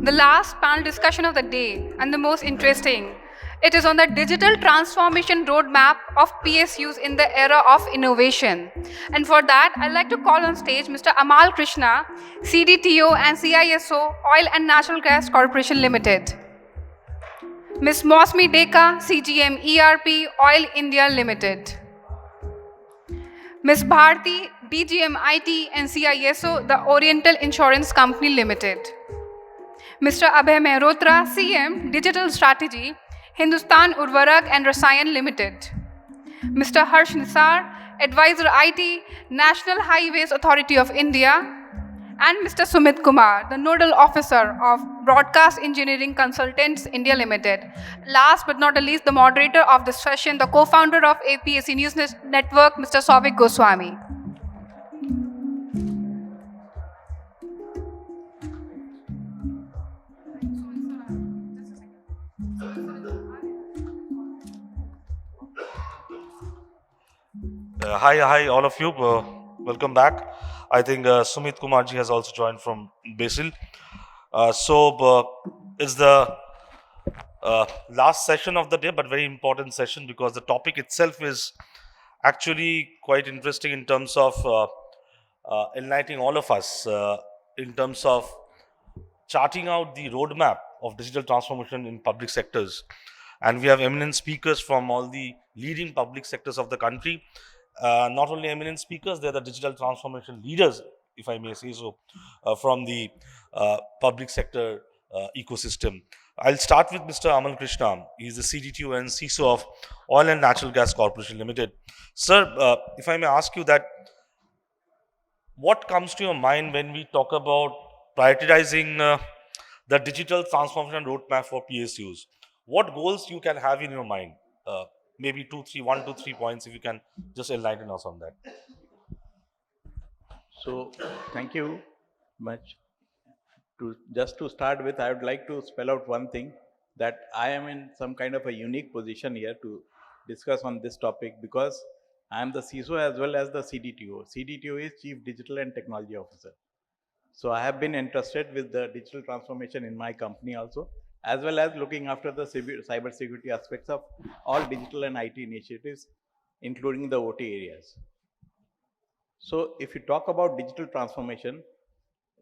The last panel discussion of the day and the most interesting. It is on the digital transformation roadmap of PSUs in the era of innovation. And for that, I'd like to call on stage Mr. Amal Krishna, CDTO and CISO, Oil and Natural Gas Corporation Limited. Ms. Mousumi Deka, CGM-ERP, Oil India Limited. Ms. Bharati, DGM IT and CISO, the Oriental Insurance Company Limited. Mr. Abhay Mehrotra, CM, Digital Strategy, Hindustan, Urvarak and Rasayan Limited. Mr. Harsh Nisar, Advisor IT, National Highways Authority of India. And Mr. Sumit Kumar, the Nodal Officer of Broadcast Engineering Consultants India Limited. Last but not the least, the moderator of this session, the co-founder of APAC News Network, Mr. Souvik Goswami. Hi, all of you. Welcome back. I think Sumit Kumarji has also joined from BECIL. It's the last session of the day, but very important session because the topic itself is actually quite interesting in terms of enlightening all of us in terms of charting out the roadmap of digital transformation in public sectors. And we have eminent speakers from all the leading public sectors of the country. Not only eminent speakers, they are the digital transformation leaders, if I may say so, from the public sector ecosystem. I'll start with Mr. Amal Krishna. He is the CDTO and CISO of Oil and Natural Gas Corporation Limited. Sir, if I may ask you that, what comes to your mind when we talk about prioritizing the digital transformation roadmap for PSUs? What goals you can have in your mind? Maybe 1 to 3 points, if you can just enlighten us on that. So, thank you much. Just to start with, I would like to spell out one thing, that I am in some kind of a unique position here to discuss on this topic, because I am the CISO as well as the CDTO. CDTO is Chief Digital and Technology Officer. So I have been entrusted with the digital transformation in my company also, as well as looking after the cyber security aspects of all digital and IT initiatives, including the OT areas. So if you talk about digital transformation,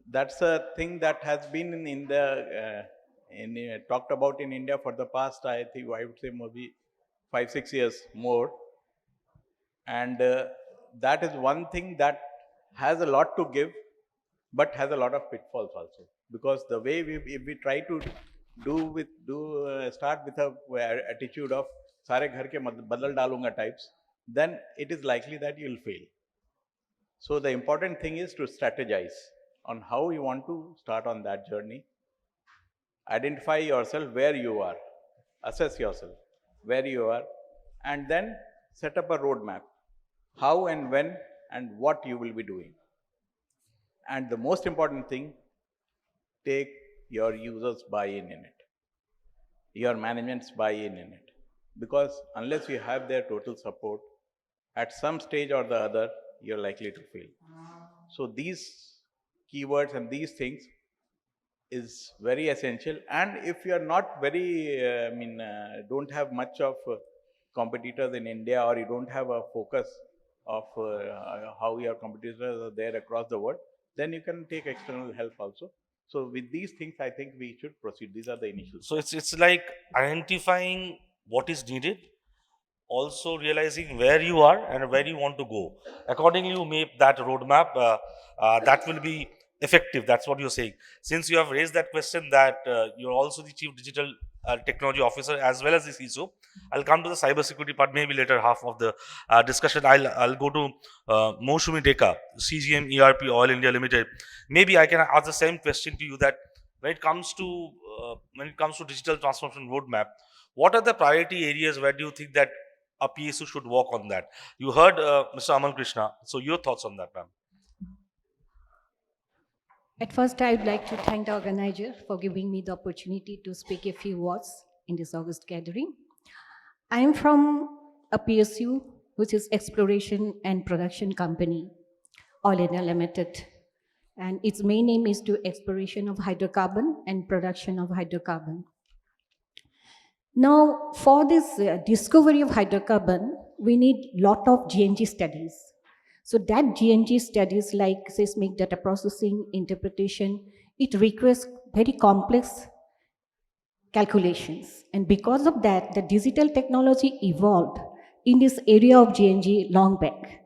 that's a thing that has been talked about in India for the past, I would say maybe 5-6 years more. And that is one thing that has a lot to give, but has a lot of pitfalls also. Because the way if we try to start with a attitude of sare ghar ke badal dalunga types, then it is likely that you will fail. So the important thing is to strategize on how you want to start on that journey. Identify yourself where you are, assess yourself where you are, and then set up a roadmap, how and when and what you will be doing. And the most important thing, take your users buy-in in it, your management's buy-in in it. Because unless you have their total support, at some stage or the other, you're likely to fail. So these keywords and these things is very essential. And if you are not very, don't have much of competitors in India, or you don't have a focus of how your competitors are there across the world, then you can take external help also. So with these things, I think we should proceed. These are the initial. So it's like identifying what is needed, also realizing where you are and where you want to go. Accordingly, you make that roadmap. That will be effective. That's what you're saying. Since you have raised that question, that you're also the Chief Digital Technology Officer as well as the CISO, I'll come to the cybersecurity part maybe later half of the discussion. I'll go to Mousumi Deka, CGM-ERP Oil India Limited. Maybe I can ask the same question to you, that when it comes to digital transformation roadmap, what are the priority areas where do you think that a PSU should work on that? You heard Mr. Amal Krishna. So your thoughts on that, ma'am? At first, I would like to thank the organizer for giving me the opportunity to speak a few words in this August gathering. I am from a PSU, which is Exploration and Production Company, All India Limited. and its main aim is to exploration of hydrocarbon and production of hydrocarbon. Now, for this discovery of hydrocarbon, we need lot of GNG studies. So that GNG studies like seismic data processing, interpretation, it requires very complex calculations. And because of that, the digital technology evolved in this area of GNG long back,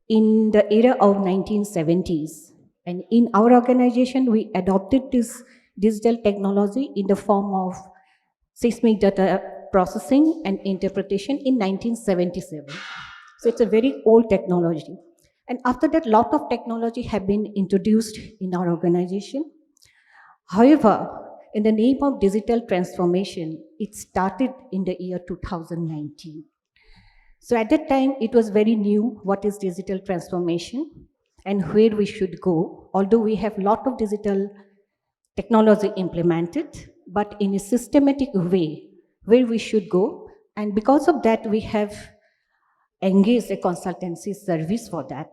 in the era of 1970s. And in our organization, we adopted this digital technology in the form of seismic data processing and interpretation in 1977. So it's a very old technology. And after that, lot of technology have been introduced in our organization. However, in the name of digital transformation, it started in the year 2019. So at that time, it was very new, what is digital transformation and where we should go, although we have lot of digital technology implemented, but in a systematic way, where we should go. And because of that, we have engaged a consultancy service for that.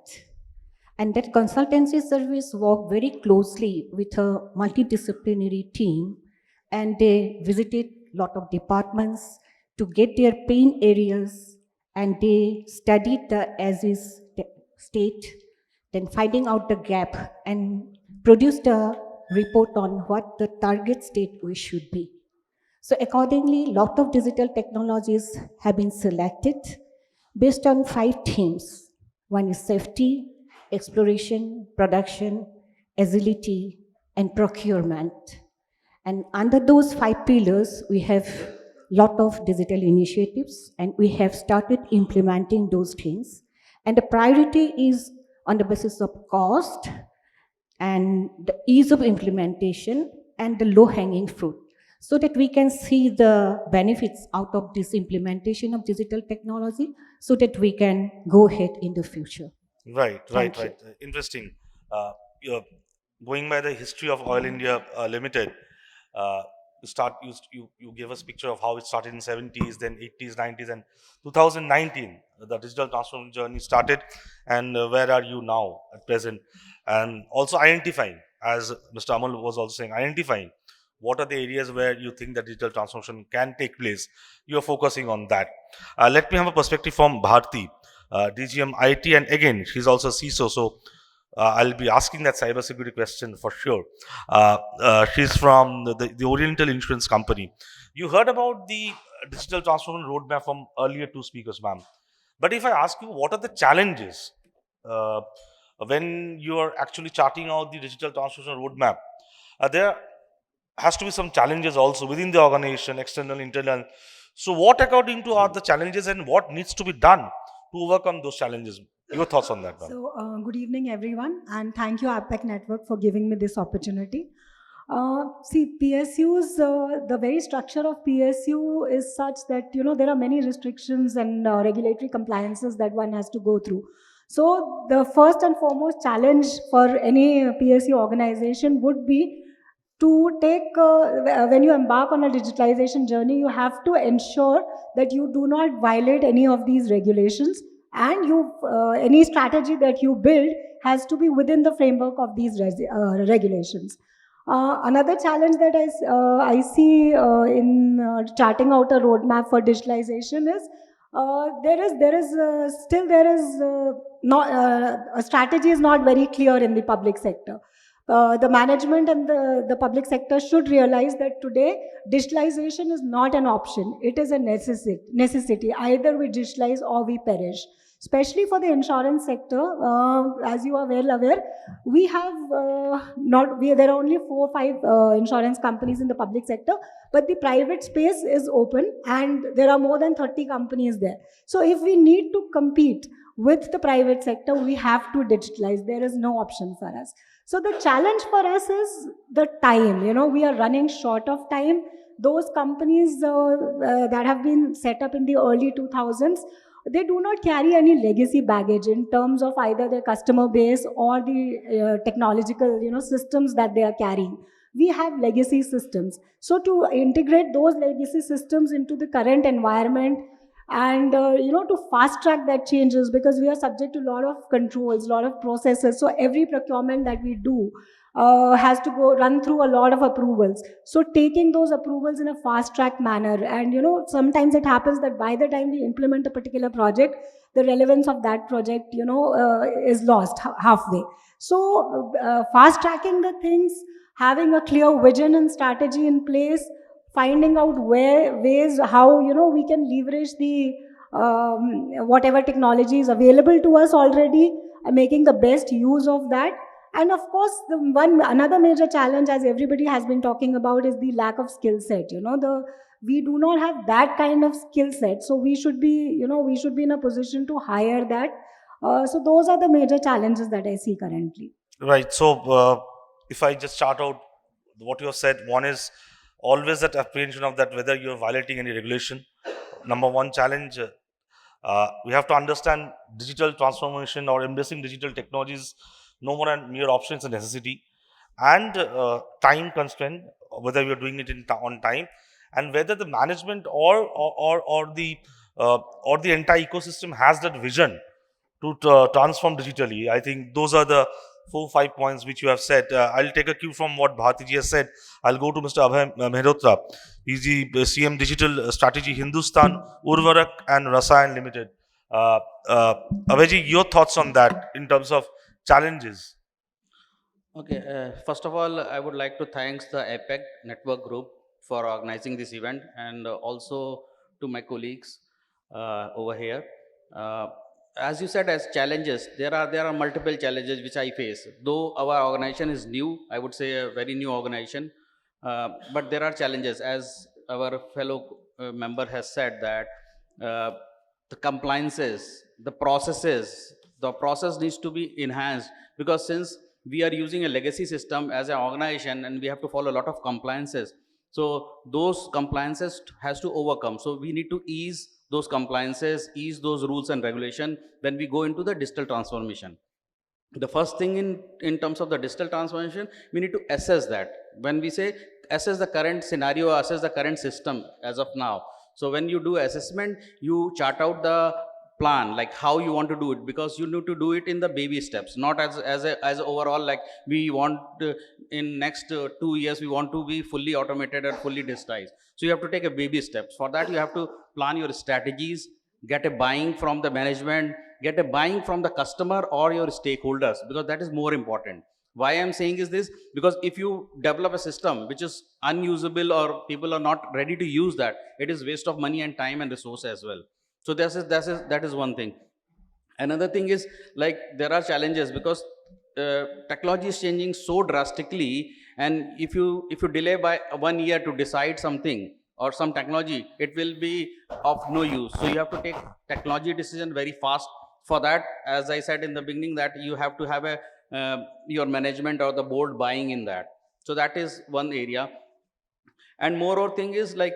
And that consultancy service worked very closely with a multidisciplinary team, and they visited a lot of departments to get their pain areas, and they studied the as-is state, then finding out the gap and produced a report on what the target state we should be. So accordingly, a lot of digital technologies have been selected based on 5 themes. One is safety, exploration, production, agility, and procurement. And under those 5 pillars, we have a lot of digital initiatives, and we have started implementing those things. And the priority is on the basis of cost and the ease of implementation and the low-hanging fruit, so that we can see the benefits out of this implementation of digital technology, so that we can go ahead in the future. Right. Thank you. Interesting. You're going by the history of Oil India Limited. You gave us a picture of how it started in 70s, then 80s, 90s, and 2019. The digital transformation journey started, and where are you now at present? And also identifying, as Mr. Amal was also saying, identifying what are the areas where you think that digital transformation can take place. You're focusing on that. Let me have a perspective from Bharati, DGM IT, and again, she's also CISO, so I'll be asking that cybersecurity question for sure. She's from the Oriental Insurance Company. You heard about the digital transformation roadmap from earlier 2 speakers, ma'am. But if I ask you, what are the challenges when you are actually charting out the digital transformation roadmap? There has to be some challenges also within the organization, external, internal. So what according to are the challenges, and what needs to be done to overcome those challenges? Your thoughts on that, ma'am? So, good evening, everyone, and thank you, APAC Network, for giving me this opportunity. See, PSUs, the very structure of PSU is such that, there are many restrictions and regulatory compliances that one has to go through. So, the first and foremost challenge for any PSU organization would be to take, when you embark on a digitalization journey, you have to ensure that you do not violate any of these regulations, and any strategy that you build has to be within the framework of these regulations. Another challenge that I see in charting out a roadmap for digitalization is a strategy is not very clear in the public sector. The management and the public sector should realize that today digitalization is not an option. It is a necessity. Either we digitalize or we perish. Especially for the insurance sector, as you are well aware, we have there are only 4 or 5 insurance companies in the public sector, but the private space is open and there are more than 30 companies there. So if we need to compete with the private sector, we have to digitalize. There is no option for us. So the challenge for us is the time. We are running short of time. Those companies that have been set up in the early 2000s, they do not carry any legacy baggage in terms of either their customer base or the technological systems that they are carrying. We have legacy systems. So to integrate those legacy systems into the current environment And to fast track that changes, because we are subject to a lot of controls, a lot of processes. So every procurement that we do has to go run through a lot of approvals. So taking those approvals in a fast track manner, and sometimes it happens that by the time we implement a particular project, the relevance of that project is lost halfway. So fast tracking the things, having a clear vision and strategy in place, finding out ways how we can leverage the whatever technology is available to us already, and making the best use of that. And of course, another major challenge, as everybody has been talking about, is the lack of skill set. We do not have that kind of skill set, so we should be in a position to hire that. So those are the major challenges that I see currently. Right. So, if I just chart out what you have said, one is always that apprehension of that whether you are violating any regulation. Number one challenge, we have to understand digital transformation or embracing digital technologies no more than mere option, it's a necessity. And time constraint, whether you're doing it on time, and whether the management or the entire ecosystem has that vision to transform digitally. I think those are the 4-5 points which you have said. I'll take a cue from what Bharati ji has said. I'll go to Mr. Abhay Mehrotra. He's the CM Digital Strategy Hindustan, Urvarak and Rasayan Limited. Abhay ji, your thoughts on that in terms of challenges? Okay, first of all, I would like to thank the APAC Network Group for organizing this event, and also to my colleagues over here. As you said, as challenges, there are multiple challenges which I face. Though our organization is new, I would say a very new organization, but there are challenges. As our fellow member has said that the compliances, the process needs to be enhanced, because since we are using a legacy system as an organization and we have to follow a lot of compliances, so those compliances has to overcome. So we need to ease those compliances, ease those rules and regulation when we go into the digital transformation. The first thing in terms of the digital transformation, we need to assess that. When we say assess the current scenario, assess the current system as of now. So when you do assessment, you chart out the plan, like how you want to do it, because you need to do it in the baby steps, not as overall, like we want in next 2 years we want to be fully automated and fully digitized. So you have to take a baby steps. For that, you have to plan your strategies, get a buying from the management, get a buying from the customer or your stakeholders, because that is more important. Why I'm saying is this, because if you develop a system which is unusable or people are not ready to use that, it is waste of money and time and resource as well. So that is one thing. Another thing is, like, there are challenges because technology is changing so drastically, and if you delay by 1 year to decide something or some technology, it will be of no use. So you have to take technology decision very fast. For that, as I said in the beginning, that you have to have a your management or the board buying in that. So that is one area. And moreover thing is, like,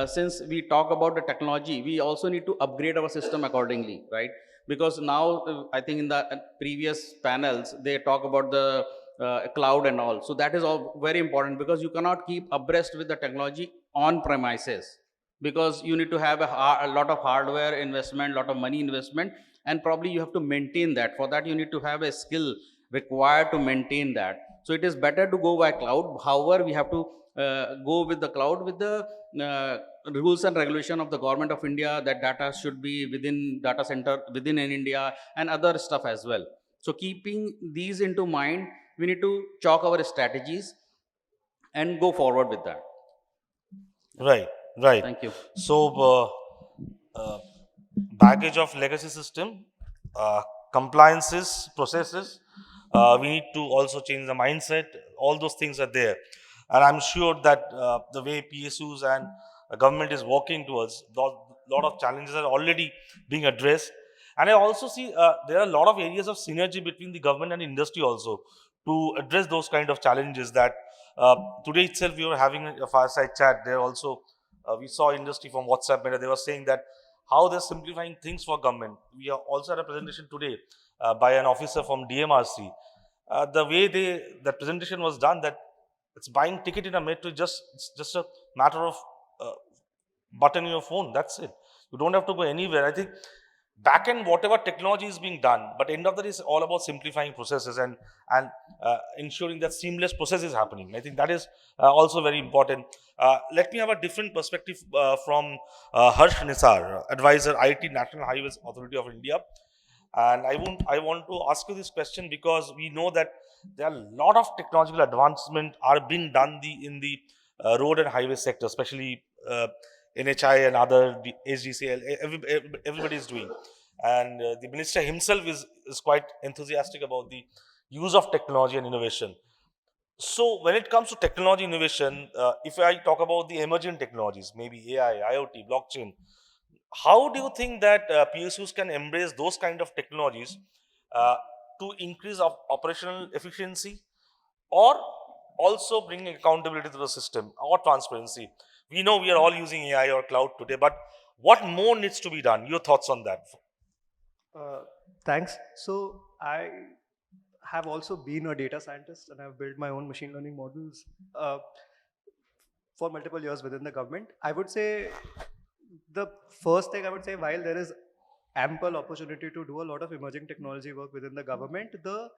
since we talk about the technology, we also need to upgrade our system accordingly, right? Because now I think in the previous panels they talk about the cloud and all. So that is all very important, because you cannot keep abreast with the technology on premises, because you need to have a lot of hardware investment, lot of money investment, and probably you have to maintain that. For that, you need to have a skill required to maintain that. So it is better to go by cloud. However, we have to go with the cloud with the rules and regulation of the government of India, that data should be within data center within in India, and other stuff as well. So keeping these into mind, we need to chalk our strategies and go forward with that. Right. Thank you. So, baggage of legacy system, compliances, processes, we need to also change the mindset. All those things are there. And I'm sure that the way PSUs and government is working towards, lot of challenges are already being addressed. And I also see there are a lot of areas of synergy between the government and industry also to address those kind of challenges that today itself we were having a fireside chat. There also, we saw industry from WhatsApp, they were saying that how they're simplifying things for government. We are also had a presentation today by an officer from DMRC. The way the presentation was done, that it's buying ticket in a metro, it's just a matter of button in your phone. That's it. You don't have to go anywhere. I think back end, whatever technology is being done, but end of the day is all about simplifying processes and ensuring that seamless process is happening. I think that is also very important. Let me have a different perspective from Harsh Nisar, advisor, IT, National Highways Authority of India. And I want to ask you this question because we know that there are a lot of technological advancement are being done in the road and highway sector, especially NHI and other HDCL. Everybody is doing, and the minister himself is quite enthusiastic about the use of technology and innovation. So when it comes to technology innovation, if I talk about the emerging technologies, maybe AI, IoT, blockchain, how do you think that PSUs can embrace those kind of technologies uh, to increase operational efficiency or also bring accountability to the system or transparency? We know we are all using AI or cloud today, but what more needs to be done? Your thoughts on that? Uh, Thanks. So I have also been a data scientist and I've built my own machine learning models for multiple years within the government. I would say the first thing I would say, while there is ample opportunity to do a lot of emerging technology work within the government, the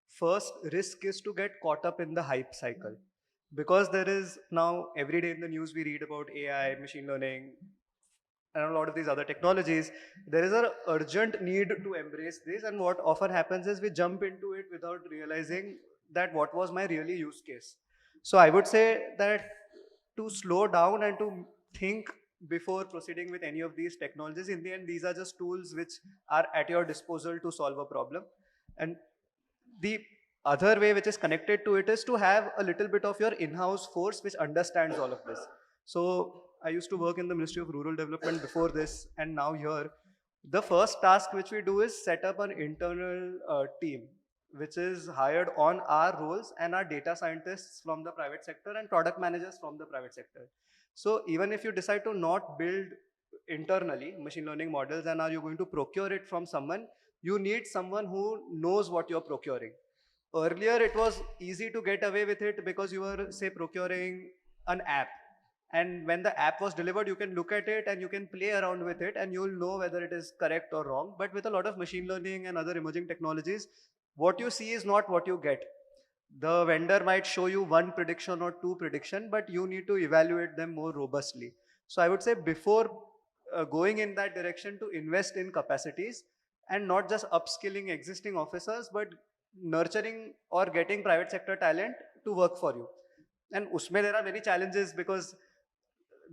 first risk is to get caught up in the hype cycle. Because there is now every day in the news we read about AI, machine learning, and a lot of these other technologies, there is an urgent need to embrace this. And what often happens is we jump into it without realizing that what was my really use case. So I would say that to slow down and to think before proceeding with any of these technologies, in the end, these are just tools which are at your disposal to solve a problem. And the other way which is connected to it is to have a little bit of your in-house force which understands all of this. So I used to work in the Ministry of Rural Development before this, and now here, the first task which we do is set up an internal team which is hired on our roles and our data scientists from the private sector and product managers from the private sector. So even if you decide to not build internally machine learning models and are you going to procure it from someone, you need someone who knows what you're procuring. Earlier, it was easy to get away with it because you were, say, procuring an app. And when the app was delivered, you can look at it and you can play around with it and you'll know whether it is correct or wrong. But with a lot of machine learning and other emerging technologies, what you see is not what you get. The vendor might show you one prediction or two prediction, but you need to evaluate them more robustly. So I would say before going in that direction, to invest in capacities and not just upskilling existing officers, but nurturing or getting private sector talent to work for you. And usme there are many challenges because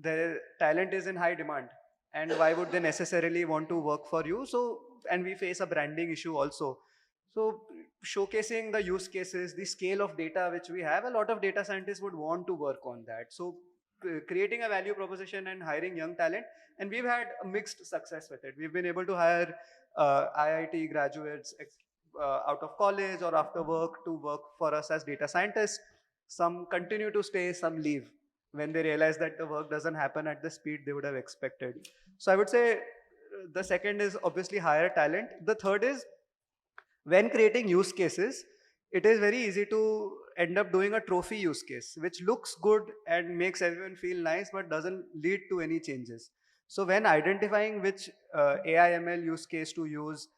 the talent is in high demand. And why would they necessarily want to work for you? So, and we face a branding issue also. So showcasing the use cases, the scale of data which we have, a lot of data scientists would want to work on that. So creating a value proposition and hiring young talent, and we've had a mixed success with it. We've been able to hire IIT graduates out of college or after work to work for us as data scientists. Some continue to stay, some leave when they realize that the work doesn't happen at the speed they would have expected. So I would say the second is obviously hire talent. The third is when creating use cases, it is very easy to end up doing a trophy use case, which looks good and makes everyone feel nice, but doesn't lead to any changes. So when identifying which AI ML use case to use,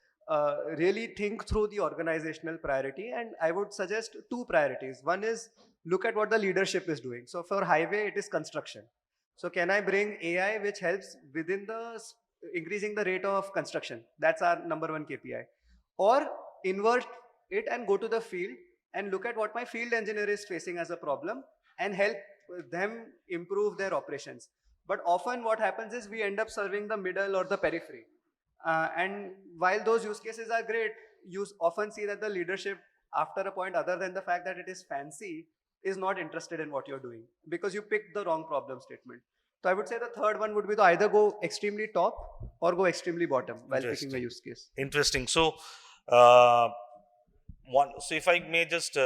really think through the organizational priority. And I would suggest two priorities. One is look at what the leadership is doing. So for highway, it is construction. So can I bring AI which helps within the increasing the rate of construction? That's our number one KPI. Or invert it and go to the field and look at what my field engineer is facing as a problem and help them improve their operations. But often what happens is we end up serving the middle or the periphery. And while those use cases are great, you often see that the leadership, after a point, other than the fact that it is fancy, is not interested in what you're doing because you picked the wrong problem statement. So I would say the third one would be to either go extremely top or go extremely bottom while picking a use case. Interesting. So, so if I may just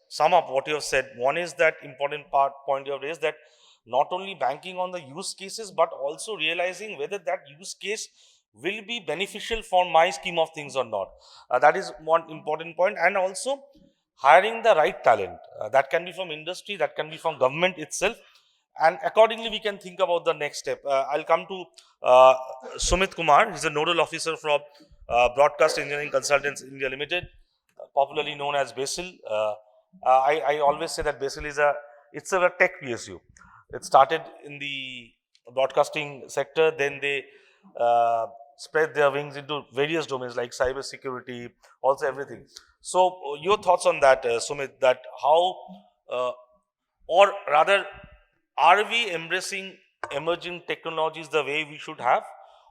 sum up what you have said, one is that important point you have raised, that not only banking on the use cases, but also realizing whether that use case will be beneficial for my scheme of things or not. That is one important point. And also hiring the right talent. That can be from industry, that can be from government itself. And accordingly, we can think about the next step. I'll come to Sumit Kumar. He's a nodal officer from Broadcast Engineering Consultants India Limited, popularly known as BECIL. I always say that BECIL is it's a tech PSU. It started in the broadcasting sector, then they spread their wings into various domains like cyber security, also everything. So, your thoughts on that, Sumit? That how, or rather, are we embracing emerging technologies the way we should have,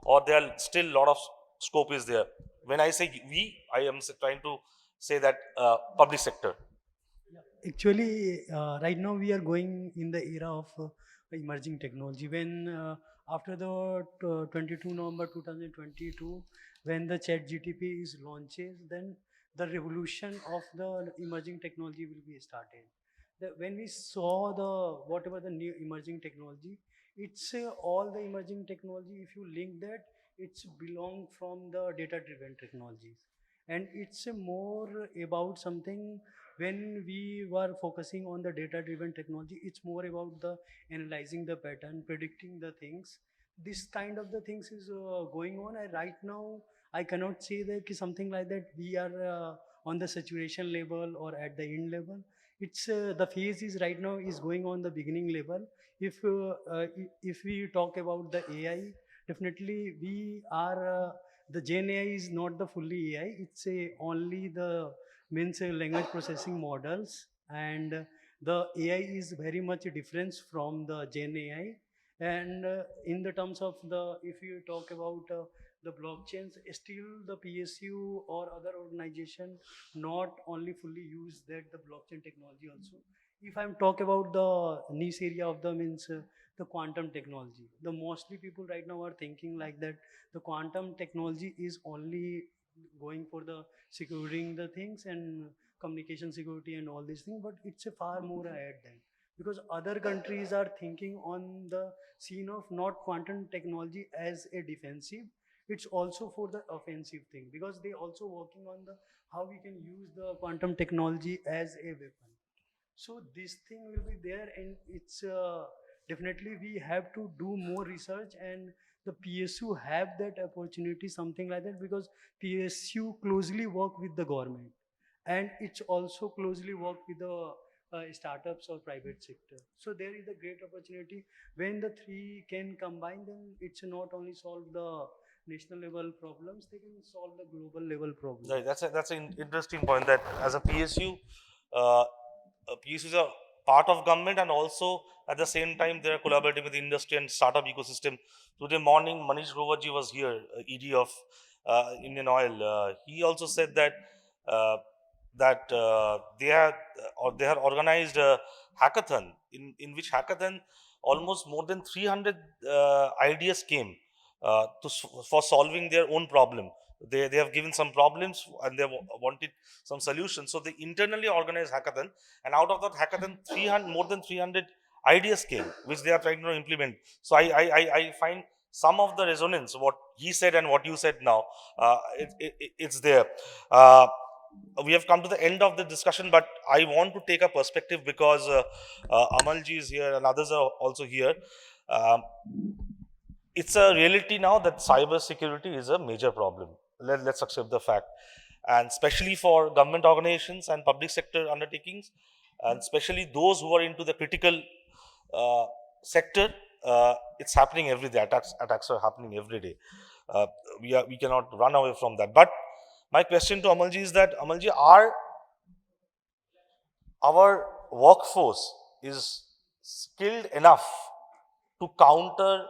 or there are still a lot of scope is there? When I say we, I am trying to say that public sector. Actually, right now we are going in the era of emerging technology. When after the 22 November 2022, when the Chat GTP is launches, then the revolution of the emerging technology will be started. When we saw the whatever the new emerging technology, it's all the emerging technology. If you link that, it's belong from the data-driven technologies, and it's more about something. When we were focusing on the data driven technology, it's more about the analyzing the pattern, predicting the things. This kind of the things is going on. Right now I cannot say that something like that we are on the saturation level or at the end level. It's the phase is right now is going on the beginning level. If we talk about the AI, definitely we are the Gen AI is not the fully AI. It's only the means language processing models, and the AI is very much different from the Gen AI. And in the terms of the, if you talk about the blockchains, still the PSU or other organization not only fully use that the blockchain technology also. If I'm talk about the niche area of the means the quantum technology, the mostly people right now are thinking like that the quantum technology is only going for the securing the things and communication security and all these things, but it's a far more ahead than, because other countries are thinking on the scene of not quantum technology as a defensive, it's also for the offensive thing, because they also working on the how we can use the quantum technology as a weapon. So this thing will be there, and it's definitely we have to do more research, and the PSU have that opportunity, something like that, because PSU closely work with the government, and it's also closely work with the startups or private sector. So there is a great opportunity when the three can combine. Then it's not only solve the national level problems, they can solve the global level problems. Right, that's an interesting point. That as a PSU, uh, PSUs are part of government, and also at the same time they are collaborating with the industry and startup ecosystem. Today morning, Manish Groverji was here, ED of Indian Oil. He also said that uh, they have organized a hackathon, in which hackathon almost more than 300 ideas came for solving their own problem. They have given some problems and they wanted some solutions. So they internally organized hackathon, and out of that hackathon, 300 more than 300 ideas came, which they are trying to implement. So I find some of the resonance what he said and what you said now. It's there. We have come to the end of the discussion, but I want to take a perspective because Amalji is here and others are also here. Um, it's a reality now that cyber security is a major problem. Let's accept the fact, and especially for government organizations and public sector undertakings, and especially those who are into the critical uh, sector. It's happening every day. Attacks are happening every day. Uh, we cannot run away from that. But my question to Amalji is that, Amalji, are our workforce is skilled enough to counter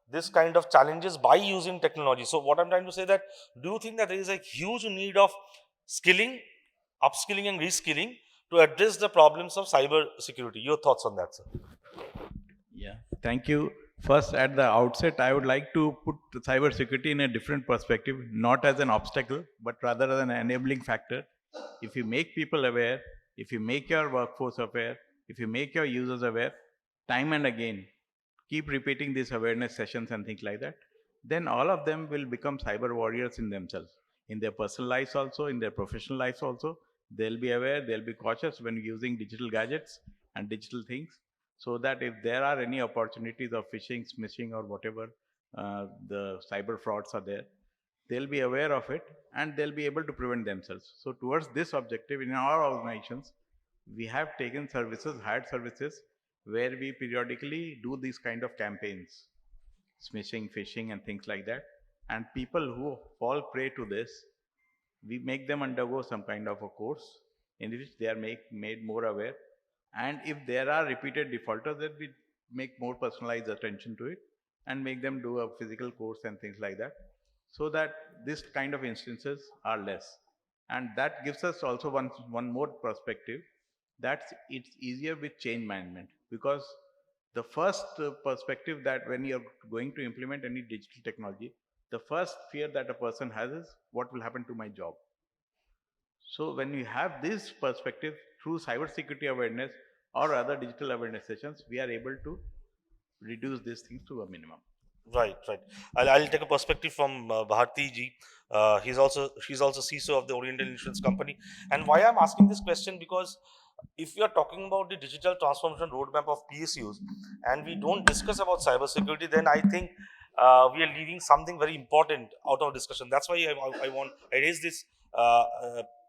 this kind of challenges by using technology? So what I'm trying to say that, do you think that there is a huge need of skilling, upskilling and reskilling to address the problems of cyber security? Your thoughts on that, sir? Yeah, thank you. First, at the outset, I would like to put cyber security in a different perspective, not as an obstacle, but rather as an enabling factor. If you make people aware, if you make your workforce aware, if you make your users aware, time and again, keep repeating these awareness sessions and things like that, then all of them will become cyber warriors in themselves, in their personal lives also, in their professional lives also. They'll be aware, they'll be cautious when using digital gadgets and digital things. so that if there are any opportunities of phishing, smishing, or whatever the cyber frauds are there, they'll be aware of it and they'll be able to prevent themselves. So towards this objective, in our organizations, we have taken services, hired services, where we periodically do these kind of campaigns, smishing, phishing, and things like that. And people who fall prey to this, we make them undergo some kind of a course in which they are made more aware. And if there are repeated defaulters, then we make more personalized attention to it and make them do a physical course and things like that, so that this kind of instances are less. And that gives us also one more perspective, that it's easier with change management, because the first perspective that when you're going to implement any digital technology, the first fear that a person has is what will happen to my job. So when you have this perspective through cybersecurity awareness or other digital awareness sessions, we are able to reduce these things to a minimum. Right. I'll take a perspective from Bharati ji. She's also CISO of the Oriental Insurance Company. And why I'm asking this question, because if we are talking about the digital transformation roadmap of PSUs and we don't discuss about cybersecurity, then I think we are leaving something very important out of discussion. That's why I raised this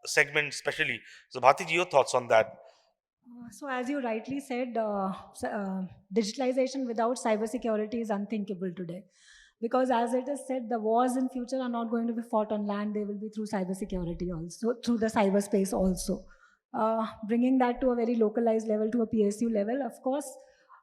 segment especially. So Bharati ji, your thoughts on that? So as you rightly said, digitalization without cybersecurity is unthinkable today. Because as it is said, the wars in future are not going to be fought on land, they will be through cybersecurity also, through the cyberspace also. Bringing that to a very localized level, to a PSU level, of course,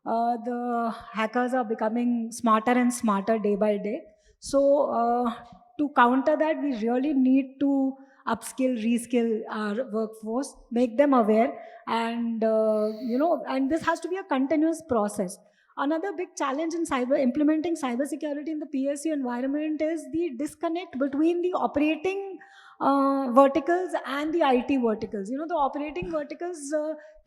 the hackers are becoming smarter and smarter day by day. So to counter that, we really need to upskill, reskill our workforce, make them aware, and and this has to be a continuous process. Another big challenge in implementing cybersecurity in the PSU environment is the disconnect between the operating verticals and the IT verticals. The operating verticals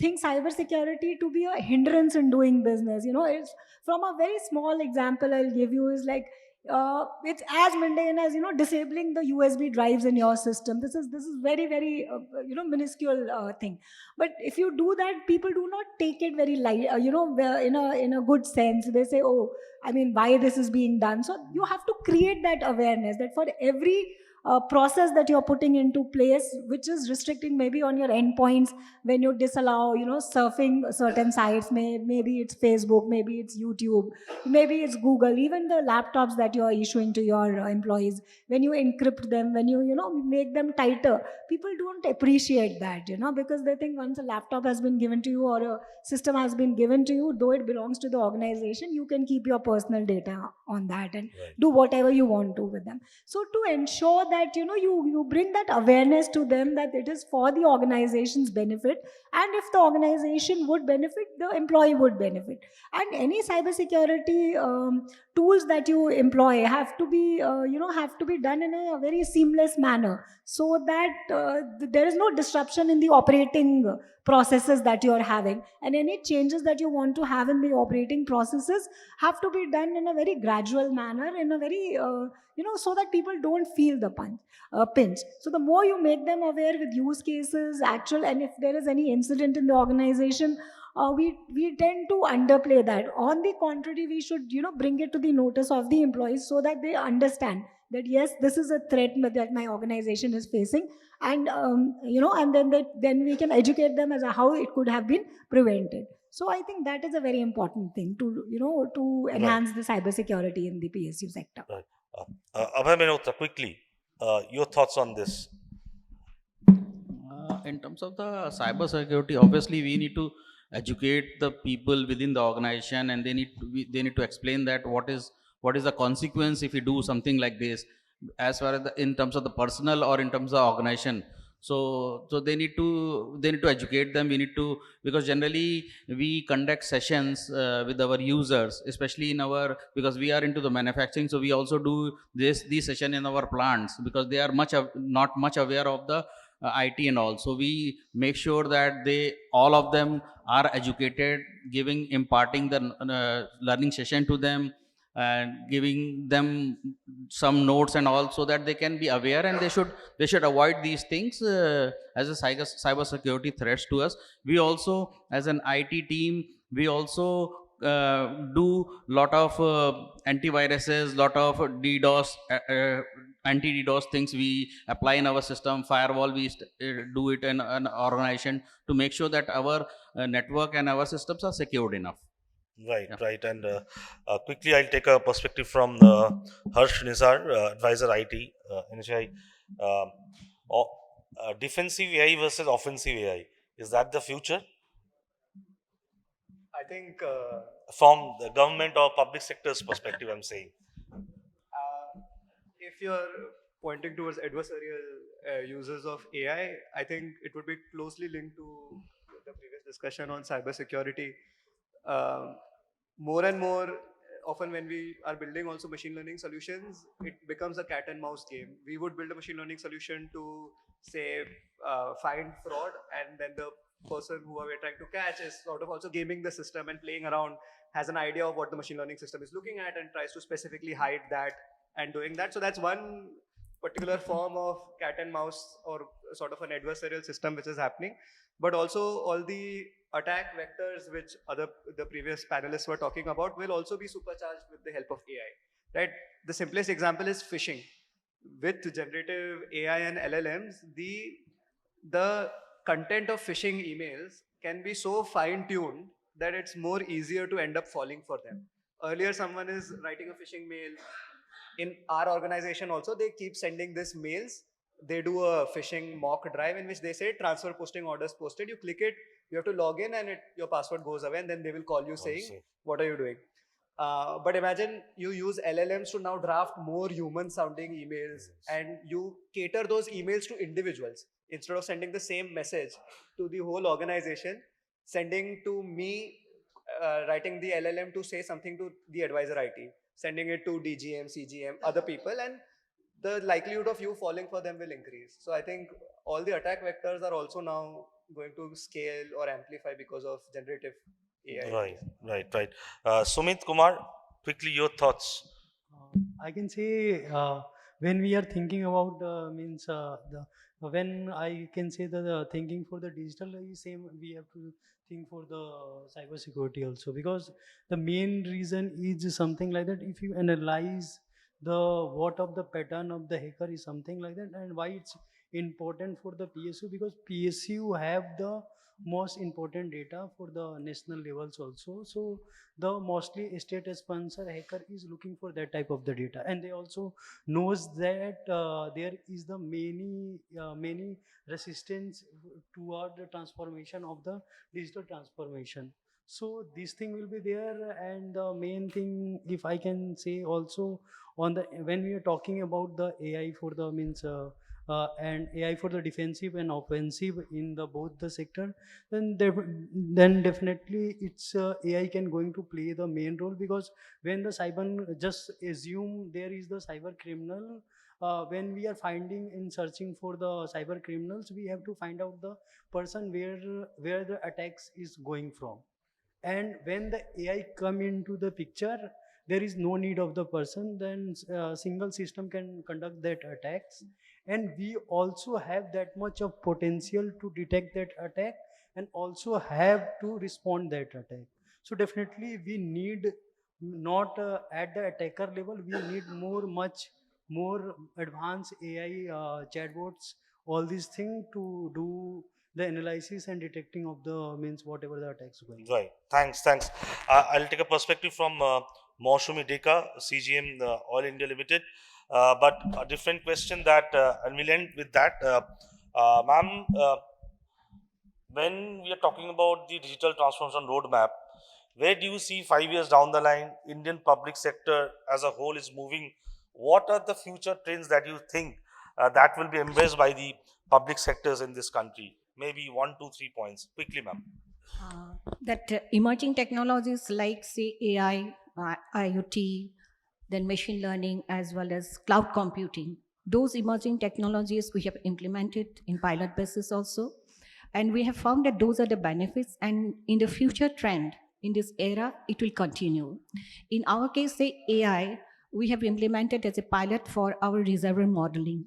think cybersecurity to be a hindrance in doing business. It's from a very small example I'll give you is like, it's as mundane as disabling the USB drives in your system. This is very very minuscule thing, but if you do that, people do not take it very light. In a good sense, they say, oh, I mean, why this is being done. So you have to create that awareness that for every process that you're putting into place, which is restricting maybe on your endpoints, when you disallow surfing certain sites, maybe it's Facebook, maybe it's YouTube, maybe it's Google, even the laptops that you are issuing to your employees, when you encrypt them, when you make them tighter, people don't appreciate that, because they think once a laptop has been given to you or a system has been given to you, though it belongs to the organization, you can keep your personal data on that and do whatever you want to with them. So to ensure that you bring that awareness to them, that it is for the organization's benefit, and if the organization would benefit, the employee would benefit. And any cybersecurity tools that you employ have to be done in a very seamless manner, so that there is no disruption in the operating processes that you are having, and any changes that you want to have in the operating processes have to be done in a very gradual manner, in a very so that people don't feel the pinch. So the more you make them aware with use cases, actual, and if there is any incident in the organization, we tend to underplay that. On the contrary, we should bring it to the notice of the employees, so that they understand that yes, this is a threat that my organization is facing, and and then we can educate them as to how it could have been prevented. So I think that is a very important thing to enhance the cybersecurity in the PSU sector. Right. Abhay Mehrotra, quickly, your thoughts on this? In terms of the cyber security, obviously we need to educate the people within the organization, and they need to explain that what is the consequence if you do something like this, as far as in terms of the personal or in terms of organization. So they need to educate them. We need to, because generally we conduct sessions with our users, especially because we are into the manufacturing, so we also do this session in our plants, because they are not much aware of the IT and all. So we make sure that all of them are educated, imparting the learning session to them, and giving them some notes and all, so that they can be aware, and they should avoid these things as a cyber security threats to us. We also, as an IT team, We also do lot of antiviruses, lot of DDoS, anti-DDoS things we apply in our system. Firewall, we do it in an organization to make sure that our network and our systems are secured enough. Right, Yeah. right. And quickly, I'll take a perspective from Harsh Nisar, advisor IT, NHI. Um, Defensive AI versus offensive AI. Is that the future I think from the government or public sector's perspective? I'm saying. if you're pointing towards adversarial uses of AI, I think it would be closely linked to the previous discussion on cybersecurity. Um More and more, often when we are building also machine learning solutions, it becomes a cat and mouse game. We would build a machine learning solution to, say, find fraud, and then the person who we're trying to catch is sort of also gaming the system and playing around, has an idea of what the machine learning system is looking at and tries to specifically hide that and doing that. So that's one particular form of cat and mouse or sort of an adversarial system which is happening. But also all the attack vectors which the previous panelists were talking about will also be supercharged with the help of AI, right? The simplest example is phishing. With generative AI and LLMs, the content of phishing emails can be so fine-tuned that it's more easier to end up falling for them. Earlier, someone is writing a phishing mail. In our organization also, they keep sending these mails. They do a phishing mock drive in which they say transfer posting orders posted. You click it, you have to log in, and your password goes away, and then they will call you saying, what are you doing? But imagine you use LLMs to now draft more human sounding emails, and you cater those emails to individuals. Instead of sending the same message to the whole organization, sending to me, writing the LLM to say something to the advisor IT, sending it to DGM, CGM, other people, and the likelihood of you falling for them will increase. So I think all the attack vectors are also now going to scale or amplify because of generative AI. Right. Sumit, Kumar, quickly your thoughts. I can say when we are thinking about when I can say that the thinking for the digital is same, we have to think for the cyber security also, because the main reason is something like that. If you analyze the what of the pattern of the hacker is something like that, and why it's important for the PSU, because PSU have the most important data for the national levels also. So the mostly state sponsor hacker is looking for that type of the data, and they also knows that there is the many resistance toward the transformation of the digital transformation. So this thing will be there. And the main thing, if I can say also, on the when we are talking about the AI for the and AI for the defensive and offensive in the both the sector, then then definitely it's AI can going to play the main role, because when the cyber, just assume there is the cyber criminal, when we are finding in searching for the cyber criminals, we have to find out the person where the attacks is going from. And when the AI come into the picture, there is no need of the person, then single system can conduct that attacks. And we also have that much of potential to detect that attack and also have to respond that attack. So definitely we need not at the attacker level, we need much more advanced AI chatbots, all these things to do the analysis and detecting of the whatever the attacks going. Right. Thanks. I'll take a perspective from Mousumi, Deka, CGM, Oil India Limited. But a different question that, and we'll end with that. Ma'am, when we are talking about the digital transformation roadmap, where do you see 5 years down the line, Indian public sector as a whole is moving? What are the future trends that you think that will be embraced by the public sectors in this country? Maybe 1, 2, 3 points. Quickly, ma'am. That emerging technologies like, say, AI, IoT, then machine learning, as well as cloud computing, those emerging technologies we have implemented in pilot basis also. And we have found that those are the benefits, and in the future trend, in this era, it will continue. In our case, say AI, we have implemented as a pilot for our reservoir modeling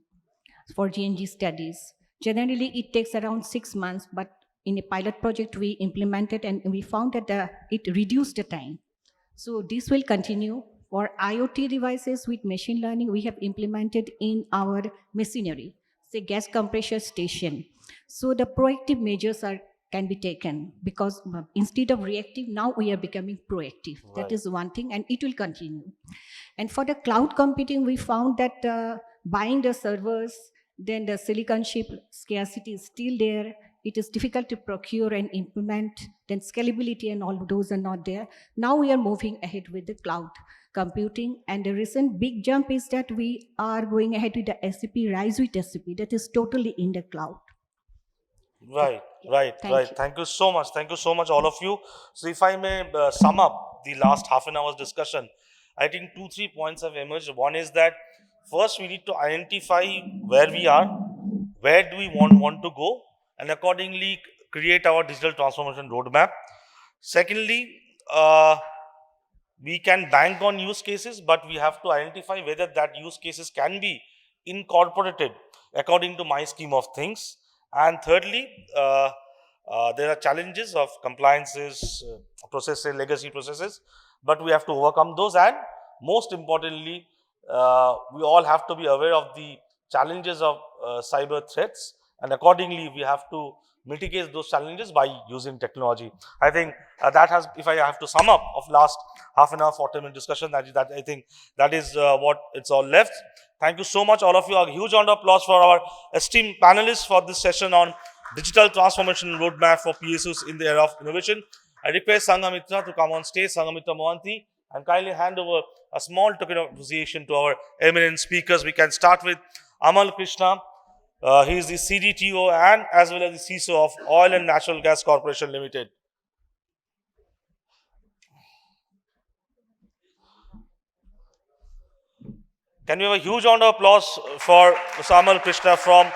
for GNG studies. Generally, it takes around 6 months, but In a pilot project, we implemented and we found that it reduced the time. So this will continue. For IoT devices with machine learning, we have implemented in our machinery, say gas compressor station. So the proactive measures can be taken because instead of reactive, now we are becoming proactive. Right. That is one thing, and it will continue. And for the cloud computing, we found that buying the servers, then the silicon chip scarcity is still there. It is difficult to procure and implement. Then scalability and all of those are not there. Now we are moving ahead with the cloud computing. And the recent big jump is that we are going ahead with the SAP, Rise with SAP, that is totally in the cloud. Right, Yeah. right, Thank right. you. Thank you so much. Thank you so much, all of you. So, if I may sum up the last half an hour's discussion, I think 2-3 points have emerged. One is that first we need to identify where we are, where do we want to go, and accordingly create our digital transformation roadmap. Secondly, we can bank on use cases, but we have to identify whether that use cases can be incorporated according to my scheme of things. And thirdly, there are challenges of compliances, processes, legacy processes, but we have to overcome those. And most importantly, we all have to be aware of the challenges of cyber threats, and accordingly we have to mitigate those challenges by using technology. I think that has, if I have to sum up of last half an hour, 40-minute discussion, that I think that is what it's all left. Thank you so much, all of you. A huge round of applause for our esteemed panelists for this session on digital transformation roadmap for PSUs in the era of innovation. I request Sanghamitra to come on stage, Sanghamitra Mohanty, and kindly hand over a small token of appreciation to our eminent speakers. We can start with Amal Krishna. He is the CDTO and as well as the CISO of Oil and Natural Gas Corporation Limited. Can we have a huge round of applause for Amal Krishna from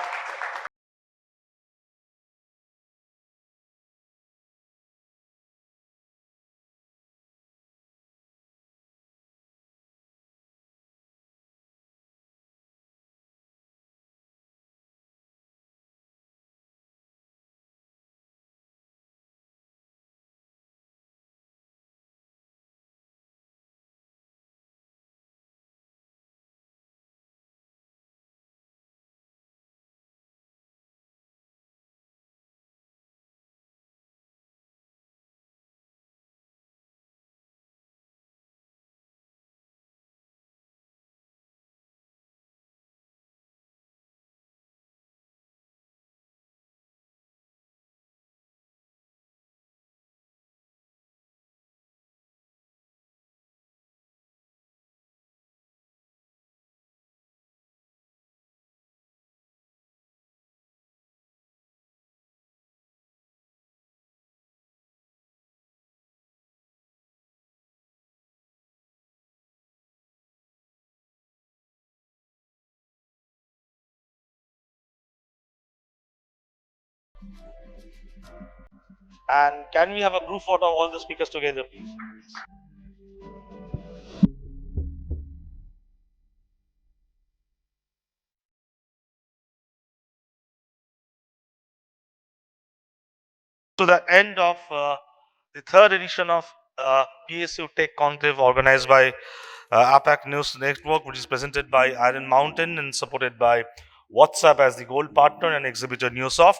and can we have a group photo of all the speakers together, please? To the end of the third edition of PSU Tech Conclave organized by APAC News Network, which is presented by Iron Mountain and supported by WhatsApp as the gold partner and exhibitor Newsoft.